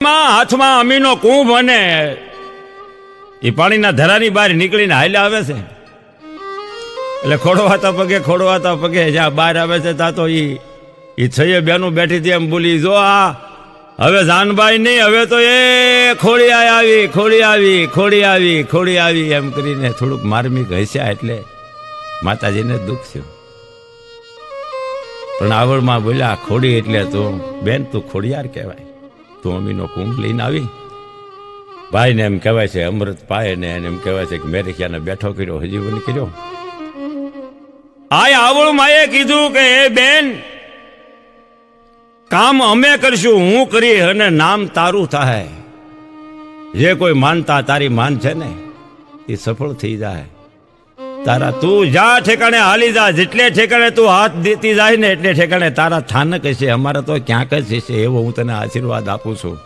હાથમાં અમીનો કુંભ અને એ પાણીના ધરાની બહાર નીકળીને હાલ્યા આવે છે. એટલે ખોડવાતા પગે જ્યાં બહાર આવે છે ત્યાં તો એ છઈએ બેનું બેઠી હતી એમ બોલી, જો આ હવે જાનબાઈ નહીં, હવે તો એ ખોડી આવી એમ કરીને થોડુંક માર્મિક હસ્યા. એટલે માતાજીને દુઃખ થયું. પણ આવડમાં બોલ્યા, ખોડી એટલે તો બેન તું ખોડિયાર કહેવાય, તું અમીનો કુંભ લઈને આવી. ભાઈને એમ કહેવાય છે અમૃત પાય ને એમ કહેવાય છે કે મેરેખિયાને બેઠો કર્યો, હજી બની કર્યો. આ આવળ માએ કીધું કે એ બેન, કામ અમે કરશું, હું કરી અને નામ તારું થાય. જે કોઈ માનતા તારી માન છે ને એ સફળ થઈ જાય. તારા તું જા ઠેકાણે હાલી જા, જેટલે ઠેકાણે તું હાથ દેતી જાય ને એટલે ઠેકાણે તારા થાનક હશે. અમારે તો ક્યાંક જ હશે, એવો હું તને આશીર્વાદ આપું છું.